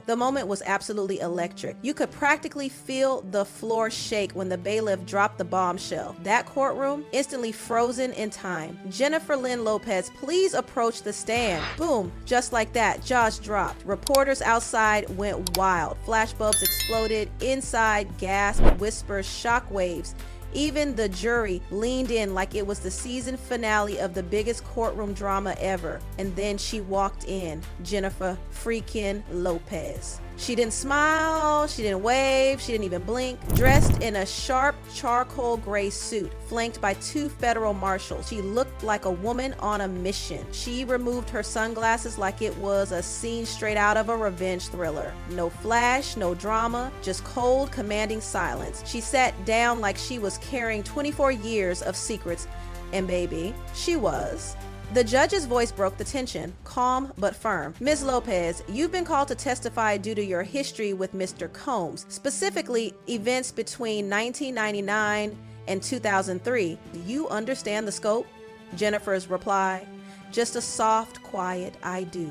unforgettable. The moment was absolutely electric. You could practically feel the floor shake when the bailiff dropped the bombshell. That courtroom instantly frozen in time. Jennifer Lynn Lopez, please approach the stand. Boom, just like that, jaws dropped. Reporters outside went wild. Flashbulbs exploded. Inside, gasp, whispers, shockwaves. Even the jury leaned in like it was the season finale of the biggest courtroom drama ever. And then she walked in, Jennifer freaking Lopez. She didn't smile, she didn't wave, she didn't even blink. Dressed in a sharp charcoal gray suit, flanked by 2 federal marshals, she looked like a woman on a mission. She removed her sunglasses like it was a scene straight out of a revenge thriller. No flash, no drama, just cold, commanding silence. She sat down like she was carrying 24 years of secrets, and baby, she was. The judge's voice broke the tension, calm but firm. Ms. Lopez, you've been called to testify due to your history with Mr. Combs, specifically events between 1999 and 2003. Do you understand the scope? Jennifer's reply, just a soft, quiet, I do.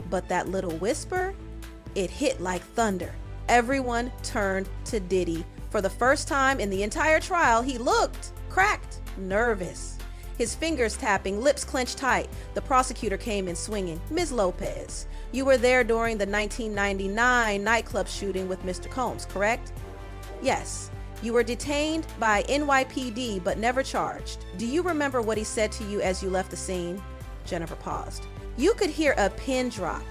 But that little whisper, it hit like thunder. Everyone turned to Diddy. For the first time in the entire trial, he looked cracked, nervous. His fingers tapping, lips clenched tight. The prosecutor came in swinging. Ms. Lopez, you were there during the 1999 nightclub shooting with Mr. Combs, correct? Yes. You were detained by NYPD but never charged. Do you remember what he said to you as you left the scene? Jennifer paused. You could hear a pin drop.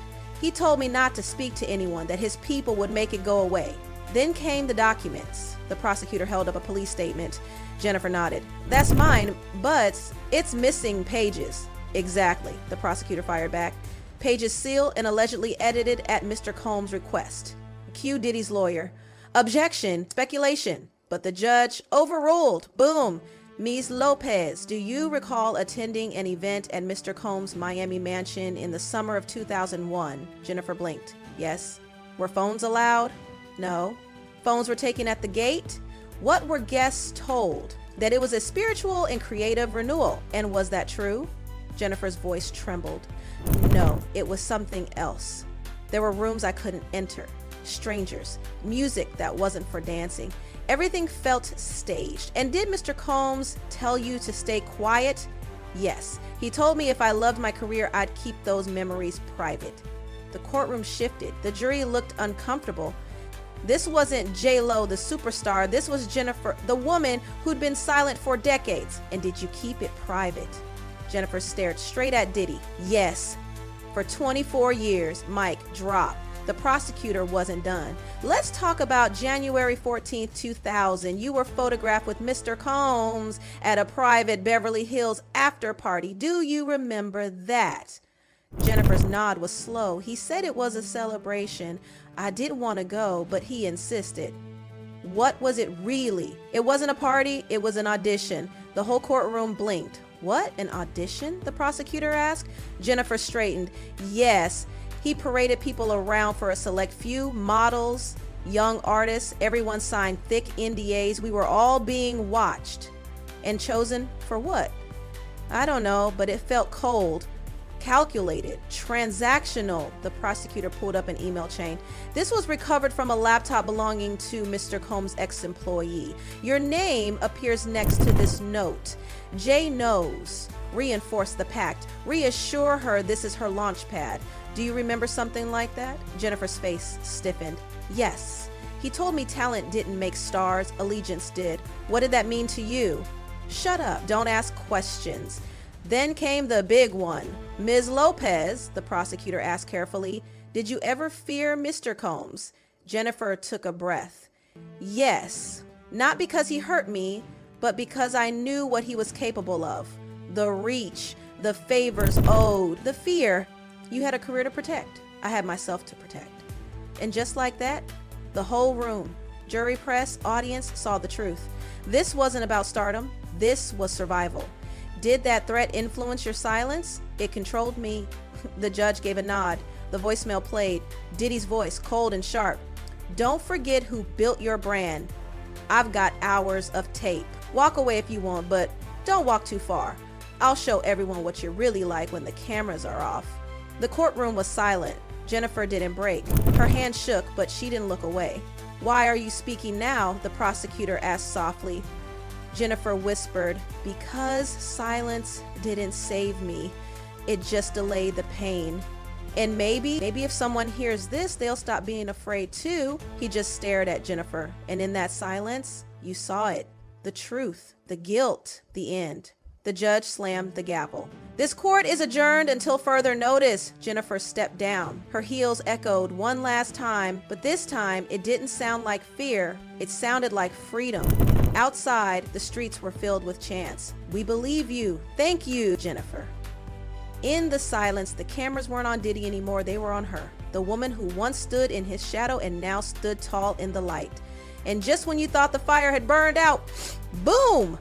He told me not to speak to anyone, that his people would make it go away. Then came the documents. The prosecutor held up a police statement. Jennifer nodded. That's mine, but it's missing pages. Exactly, the prosecutor fired back. Pages sealed and allegedly edited at Mr. Combs' request. Cue Diddy's lawyer. Objection, speculation. But the judge overruled. Boom. Ms. Lopez, do you recall attending an event at Mr. Combs' Miami mansion in the summer of 2001? Jennifer blinked. Yes. Were phones allowed? No. Phones were taken at the gate? What were guests told? That it was a spiritual and creative renewal. And was that true? Jennifer's voice trembled. No, it was something else. There were rooms I couldn't enter. Strangers. Music that wasn't for dancing. Everything felt staged. And did Mr. Combs tell you to stay quiet? Yes. He told me if I loved my career, I'd keep those memories private. The courtroom shifted. The jury looked uncomfortable. This wasn't J.Lo, the superstar. This was Jennifer, the woman who'd been silent for decades. And did you keep it private? Jennifer stared straight at Diddy. Yes. For 24 years, Mike, drop. The prosecutor wasn't done. Let's talk about January 14th, 2000. You were photographed with Mr. Combs at a private Beverly Hills after party. Do you remember that? Jennifer's nod was slow. He said it was a celebration. I didn't want to go, but he insisted. What was it really? It wasn't a party, it was an audition. The whole courtroom blinked. What, an audition? The prosecutor asked. Jennifer straightened. Yes, he paraded people around for a select few, models, young artists. Everyone signed thick NDAs. We were all being watched. And chosen for what? I don't know, but it felt cold. Calculated, transactional. The prosecutor pulled up an email chain. This was recovered from a laptop belonging to Mr. Combs' ex-employee. Your name appears next to this note. Jay knows. Reinforce the pact. Reassure her this is her launch pad. Do you remember something like that? Jennifer's face stiffened. Yes. He told me talent didn't make stars, allegiance did. What did that mean to you? Shut up. Don't ask questions. Then came the big one. Ms. Lopez, the prosecutor asked carefully, did you ever fear Mr. Combs? Jennifer took a breath. Yes, not because he hurt me, but because I knew what he was capable of. The reach, the favors owed, the fear. You had a career to protect. I had myself to protect. And just like that, the whole room, jury, press, audience saw the truth. This wasn't about stardom. This was survival. Did that threat influence your silence? It controlled me. The judge gave a nod. The voicemail played. Diddy's voice, cold and sharp. Don't forget who built your brand. I've got hours of tape. Walk away if you want, but don't walk too far. I'll show everyone what you're really like when the cameras are off. The courtroom was silent. Jennifer didn't break. Her hand shook, but she didn't look away. "Why are you speaking now?" the prosecutor asked softly. Jennifer whispered, "Because silence didn't save me. It just delayed the pain. And maybe if someone hears this, they'll stop being afraid too." He just stared at Jennifer, and in that silence, you saw it. The truth, the guilt, the end. The judge slammed the gavel. "This court is adjourned until further notice." Jennifer stepped down. Her heels echoed one last time, but this time it didn't sound like fear. It sounded like freedom. Outside, the streets were filled with chants. "We believe you. Thank you, Jennifer." In the silence, the cameras weren't on Diddy anymore. They were on her, the woman who once stood in his shadow and now stood tall in the light. And just when you thought the fire had burned out, boom!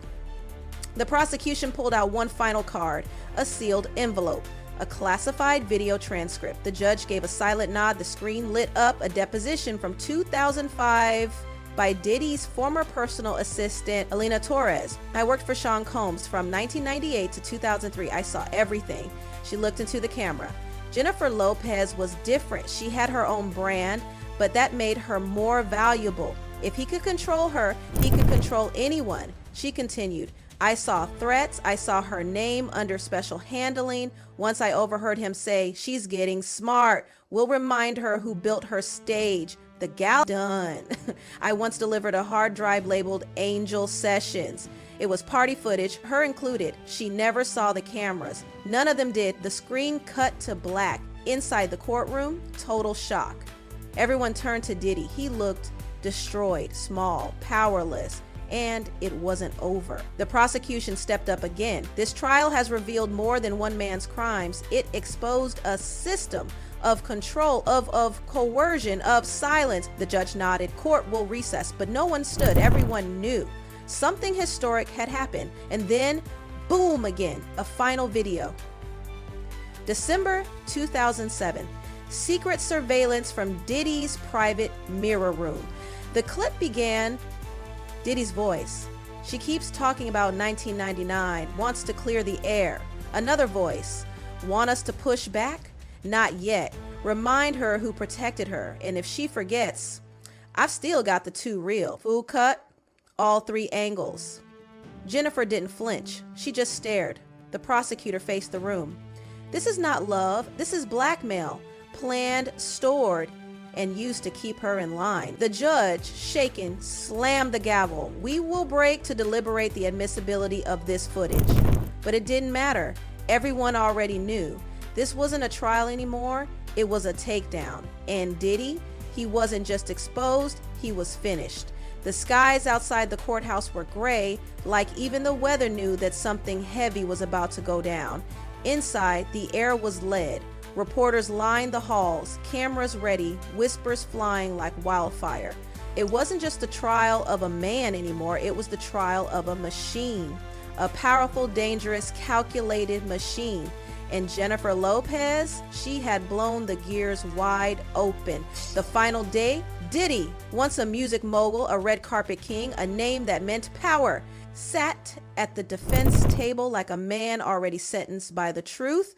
The prosecution pulled out one final card, a sealed envelope, a classified video transcript. The judge gave a silent nod. The screen lit up a deposition from 2005 by Diddy's former personal assistant, Alina Torres. "I worked for Sean Combs from 1998 to 2003. I saw everything." She looked into the camera. Jennifer Lopez was different. She had her own brand, but that made her more valuable. If he could control her, he could control anyone. She continued, "I saw threats. I saw her name under special handling. Once I overheard him say, 'She's getting smart. We'll remind her who built her stage.' The gal done." "I once delivered a hard drive labeled Angel Sessions. It was party footage, her included. She never saw the cameras. None of them did." The screen cut to black. Inside the courtroom, total shock. Everyone turned to Diddy. He looked destroyed, small, powerless. And it wasn't over. The prosecution stepped up again. "This trial has revealed more than one man's crimes. It exposed a system of control, of coercion, of silence." The judge nodded. "Court will recess." But no one stood. Everyone knew something historic had happened. And then, boom again, a final video. December 2007. Secret surveillance from Diddy's private mirror room. The clip began Diddy's voice. "She keeps talking about 1999, wants to clear the air." Another voice. "Want us to push back? Not yet. Remind her who protected her. And if she forgets, I've still got the two real." Full cut, all three angles. Jennifer didn't flinch. She just stared. The prosecutor faced the room. "This is not love. This is blackmail. Planned, stored, and used to keep her in line." The judge, shaken, slammed the gavel. "We will break to deliberate the admissibility of this footage." But it didn't matter. Everyone already knew. This wasn't a trial anymore. It was a takedown. And Diddy, he wasn't just exposed, he was finished. The skies outside the courthouse were gray, like even the weather knew that something heavy was about to go down. Inside, the air was lead. Reporters lined the halls, cameras ready, whispers flying like wildfire. It wasn't just the trial of a man anymore, it was the trial of a machine. A powerful, dangerous, calculated machine. And Jennifer Lopez, she had blown the gears wide open. The final day, Diddy, once a music mogul, a red carpet king, a name that meant power, sat at the defense table like a man already sentenced by the truth.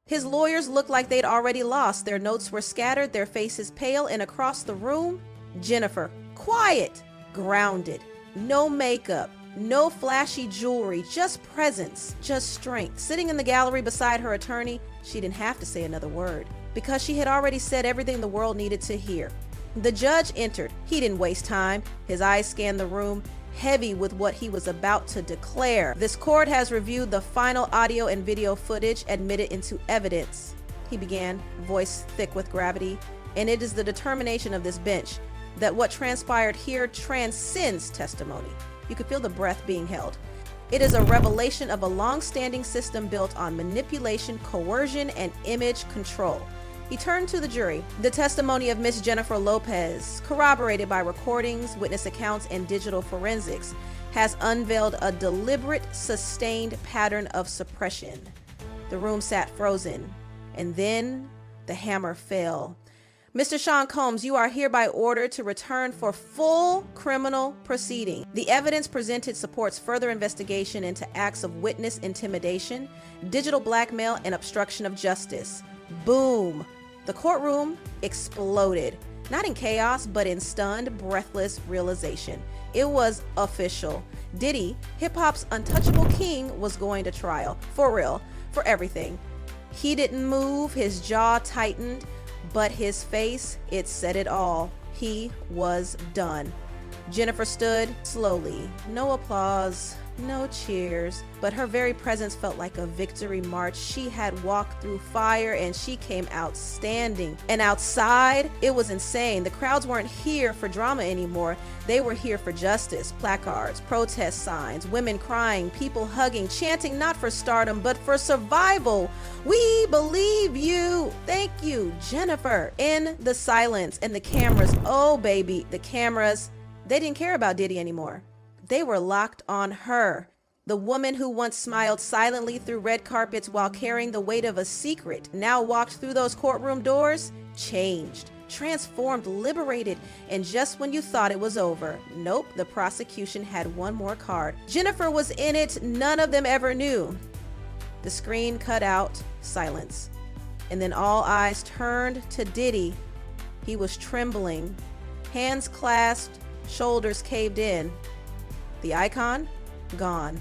His lawyers looked like they'd already lost. Their notes were scattered, their faces pale, and across the room, Jennifer, quiet, grounded, no makeup, no flashy jewelry, just presence, just strength. Sitting in the gallery beside her attorney, she didn't have to say another word because she had already said everything the world needed to hear. The judge entered. He didn't waste time. His eyes scanned the room, heavy with what he was about to declare. "This court has reviewed the final audio and video footage admitted into evidence," he began, voice thick with gravity. "And it is the determination of this bench that what transpired here transcends testimony." You could feel the breath being held. "It is a revelation of a long-standing system built on manipulation, coercion, and image control." He turned to the jury. "The testimony of Miss Jennifer Lopez, corroborated by recordings, witness accounts, and digital forensics, has unveiled a deliberate, sustained pattern of suppression." The room sat frozen, and then the hammer fell. "Mr. Sean Combs, you are hereby ordered to return for full criminal proceeding. The evidence presented supports further investigation into acts of witness intimidation, digital blackmail, and obstruction of justice." Boom. The courtroom exploded, not in chaos, but in stunned, breathless realization. It was official. Diddy, hip-hop's untouchable king, was going to trial. For real, for everything. He didn't move, his jaw tightened, but his face, it said it all. He was done. Jennifer stood slowly. No applause, no cheers, but her very presence felt like a victory march. She had walked through fire and she came out standing. And outside, it was insane. The crowds weren't here for drama anymore. They were here for justice. Placards, protest signs, women crying, people hugging, chanting not for stardom, but for survival. We believe you. Thank you, Jennifer. In the silence and the cameras, oh baby, the cameras, they didn't care about Diddy anymore. They were locked on her. The woman who once smiled silently through red carpets while carrying the weight of a secret now walked through those courtroom doors, changed, transformed, liberated, and just when you thought it was over, nope, the prosecution had one more card. Jennifer was in it, none of them ever knew. The screen cut out, silence. And then all eyes turned to Diddy. He was trembling, hands clasped, shoulders caved in. The icon, gone.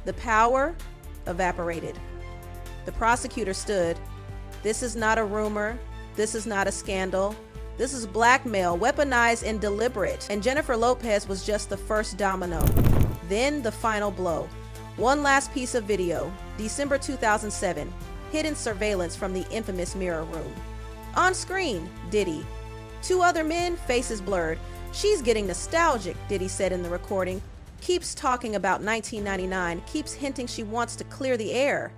The power, evaporated. The prosecutor stood. This is not a rumor. This is not a scandal. This is blackmail, weaponized and deliberate. And Jennifer Lopez was just the first domino. Then the final blow. One last piece of video. December 2007. Hidden surveillance from the infamous mirror room. On screen, Diddy. Two other men, faces blurred. She's getting nostalgic, Diddy said in the recording. Keeps talking about 1999, keeps hinting she wants to clear the air.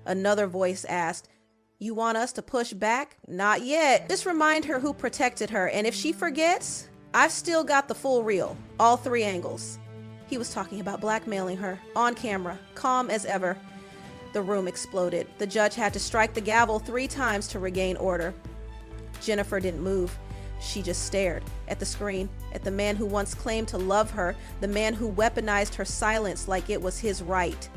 Another voice asked, "You want us to push back?" Not yet. Just remind her who protected her, and if she forgets, I've still got the full reel, all three angles. He was talking about blackmailing her, on camera, calm as ever. The room exploded. The judge had to strike the gavel 3 times to regain order. Jennifer didn't move. She just stared at the screen, at the man who once claimed to love her, the man who weaponized her silence like it was his right.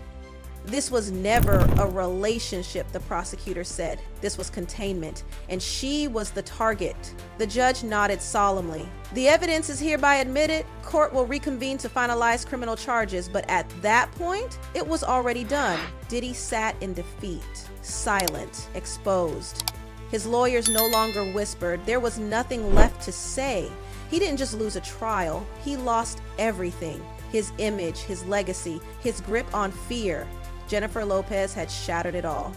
This was never a relationship, the prosecutor said. This was containment, and she was the target. The judge nodded solemnly. The evidence is hereby admitted. Court will reconvene to finalize criminal charges, but at that point, it was already done. Diddy sat in defeat, silent, exposed. His lawyers no longer whispered. There was nothing left to say. He didn't just lose a trial. He lost everything. His image, his legacy, his grip on fear. Jennifer Lopez had shattered it all.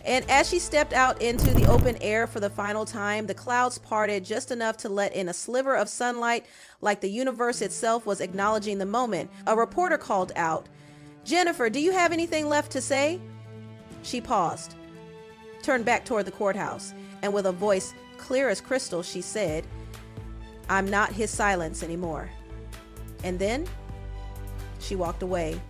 And as she stepped out into the open air for the final time, the clouds parted just enough to let in a sliver of sunlight, like the universe itself was acknowledging the moment. A reporter called out, "Jennifer, do you have anything left to say?" She paused, turned back toward the courthouse, and with a voice clear as crystal, she said, "I'm not his silence anymore." And then she walked away.